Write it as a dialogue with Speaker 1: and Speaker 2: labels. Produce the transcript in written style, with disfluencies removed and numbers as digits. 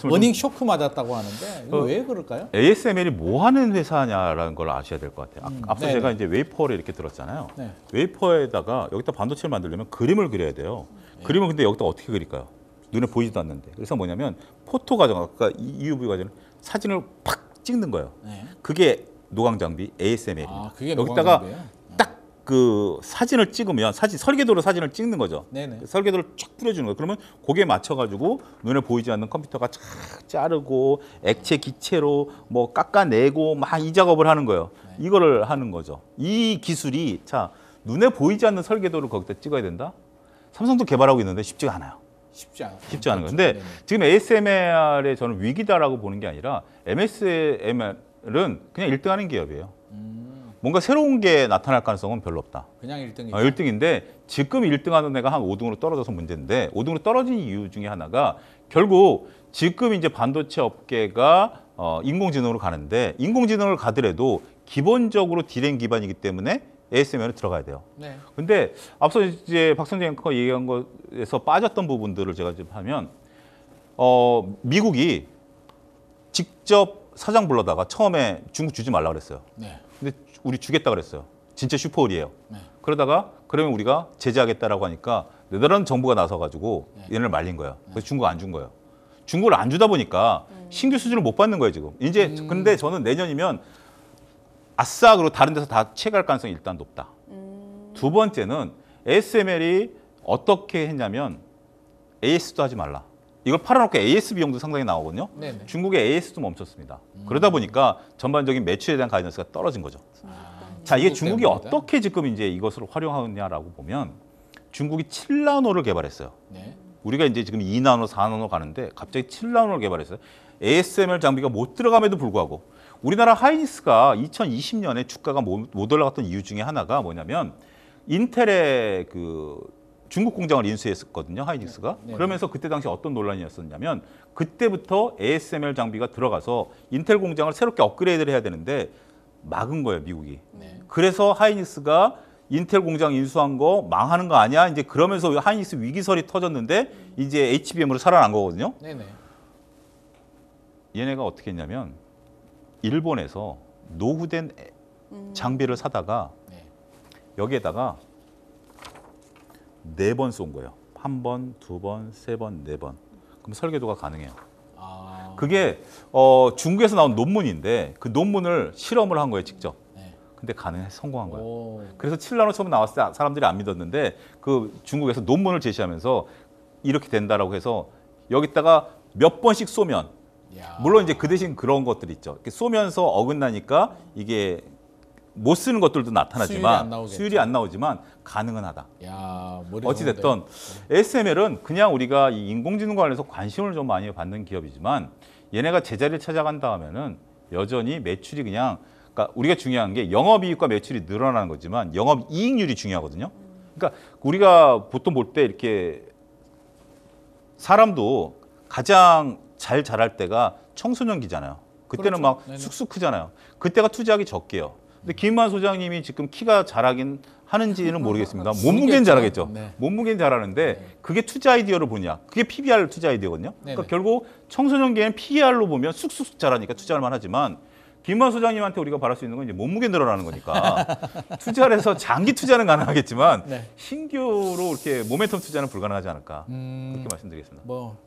Speaker 1: 말씀을
Speaker 2: 어닝 쇼크 맞았다고 하는데 이거 왜 그럴까요?
Speaker 1: ASML이 뭐 하는 회사냐라는 걸 아셔야 될 것 같아요. 앞서
Speaker 2: 네네.
Speaker 1: 제가 이제 웨이퍼를 이렇게 들었잖아요.
Speaker 2: 네.
Speaker 1: 웨이퍼에다가 여기다 반도체를 만들려면 그림을 그려야 돼요. 그림을 근데 여기다 어떻게 그릴까요? 눈에 보이지도 않는데. 그래서 뭐냐면 포토 과정, 아까 EUV 과정은 사진을 팍 찍는 거예요.
Speaker 2: 네.
Speaker 1: 그게 노광 장비 ASML입니다.
Speaker 2: 아, 그게
Speaker 1: 여기다가
Speaker 2: 노광장비예요?
Speaker 1: 딱 그 사진을 찍으면 설계도로 사진을 찍는 거죠.
Speaker 2: 네네.
Speaker 1: 설계도를 쫙 뿌려주는 거예요. 그러면 거기에 맞춰가지고 눈에 보이지 않는 컴퓨터가 쫙 자르고 액체 기체로 뭐 깎아내고 막 이 작업을 하는 거예요. 이거를 하는 거죠. 이 기술이 자 눈에 보이지 않는 설계도를 거기다 찍어야 된다. 삼성도 개발하고 있는데 쉽지가 않아요.
Speaker 2: 쉽지 않아요.
Speaker 1: 쉽지 않은 거예요. 근데 지금 ASML의 저는 위기다라고 보는 게 아니라 MSML은 그냥 1등하는 기업이에요. 뭔가 새로운 게 나타날 가능성은 별로 없다.
Speaker 2: 그냥 1등이죠.
Speaker 1: 1등인데 지금 1등하는 애가 한 5등으로 떨어져서 문제인데 5등으로 떨어진 이유 중에 하나가 결국 지금 이제 반도체 업계가 인공지능으로 가는데 인공지능을 가더라도 기본적으로 디램 기반이기 때문에 ASML에 들어가야 돼요.
Speaker 2: 네.
Speaker 1: 근데 앞서 이제 박성재 앵커가 얘기한 것에서 빠졌던 부분들을 제가 좀 하면 미국이 직접 사장 불러다가 처음에 중국 주지 말라 그랬어요.
Speaker 2: 네.
Speaker 1: 근데 우리 주겠다 그랬어요. 진짜 슈퍼홀이에요.
Speaker 2: 네.
Speaker 1: 그러다가 그러면 우리가 제재하겠다라고 하니까 네덜란드 정부가 나서가지고 얘네를 말린 거예요. 그래서 중국 안 준 거예요. 중국을 안 주다 보니까 신규 수준을 못 받는 거예요 지금. 이제 근데 저는 내년이면 아싸 그리고 다른 데서 다 채갈 가능성이 일단 높다. 두 번째는 ASML이 어떻게 했냐면 AS도 하지 말라. 이걸 팔아놓고 AS 비용도 상당히 나오거든요.
Speaker 2: 네네.
Speaker 1: 중국의 AS도 멈췄습니다. 그러다 보니까 전반적인 매출에 대한 가이던스가 떨어진 거죠. 자, 이게
Speaker 2: 중국
Speaker 1: 중국이
Speaker 2: 때문이다.
Speaker 1: 어떻게 지금 이제 이것을 활용하느냐라고 보면 중국이 7나노를 개발했어요.
Speaker 2: 네.
Speaker 1: 우리가 이제 지금 2나노, 4나노 가는데 갑자기 7나노를 개발했어요. ASML 장비가 못 들어감에도 불구하고 우리나라 하이닉스가 2020년에 주가가 못 올라갔던 이유 중에 하나가 뭐냐면 인텔의 그 중국 공장을 인수했었거든요, 하이닉스가.
Speaker 2: 네.
Speaker 1: 그러면서 그때 당시 어떤 논란이었었냐면 그때부터 ASML 장비가 들어가서 인텔 공장을 새롭게 업그레이드를 해야 되는데 막은 거예요, 미국이.
Speaker 2: 네.
Speaker 1: 그래서 하이닉스가 인텔 공장 인수한 거 망하는 거 아니야? 이제 그러면서 하이닉스 위기설이 터졌는데 이제 HBM으로 살아난 거거든요.
Speaker 2: 네네.
Speaker 1: 얘네가 어떻게 했냐면 일본에서 노후된 장비를 사다가
Speaker 2: 네.
Speaker 1: 여기에다가 4번 쏜 거예요. 1번, 2번, 3번, 4번. 그럼 설계도가 가능해요.
Speaker 2: 아.
Speaker 1: 그게 중국에서 나온 논문인데 그 논문을 실험을 한 거예요, 직접.
Speaker 2: 네.
Speaker 1: 근데 성공한 거예요.
Speaker 2: 오.
Speaker 1: 그래서 7나노 처음 나왔을 때 사람들이 안 믿었는데 그 중국에서 논문을 제시하면서 이렇게 된다라고 해서 여기다가 몇 번씩 쏘면
Speaker 2: 야.
Speaker 1: 물론 이제 그 대신 그런 것들이 있죠. 이렇게 쏘면서 어긋나니까 이게 못 쓰는 것들도 나타나지만 수율이 안 나오지만 가능은 하다.
Speaker 2: 야, 머리
Speaker 1: 어찌 됐든
Speaker 2: 좋은데.
Speaker 1: ASML은 그냥 우리가 이 인공지능 관련해서 관심을 좀 많이 받는 기업이지만 얘네가 제자리를 찾아간다 하면은 여전히 매출이 그냥 그러니까 우리가 중요한 게 영업이익과 매출이 늘어나는 거지만 영업이익률이 중요하거든요. 그러니까 우리가 보통 볼 때 이렇게 사람도 가장 잘 자랄 때가 청소년기잖아요. 그때는
Speaker 2: 그렇죠.
Speaker 1: 막
Speaker 2: 네네.
Speaker 1: 쑥쑥 크잖아요. 그때가 투자하기 적게요. 근데 김만 소장님이 지금 키가 자라긴 하는지는 모르겠습니다. 몸무게는 자라겠죠.
Speaker 2: 네.
Speaker 1: 몸무게는 자라는데 그게 투자 아이디어를 보냐. 그게 PBR 투자 아이디어거든요. 그러니까
Speaker 2: 네네.
Speaker 1: 결국 청소년기에는 PER로 보면 쑥쑥 자라니까 투자할 만하지만 김만 소장님한테 우리가 바랄 수 있는 건 이제 몸무게 늘어나는 거니까 투자를 해서 장기 투자는 가능하겠지만
Speaker 2: 네.
Speaker 1: 신규로 이렇게 모멘텀 투자는 불가능하지 않을까 그렇게 말씀드리겠습니다.
Speaker 2: 뭐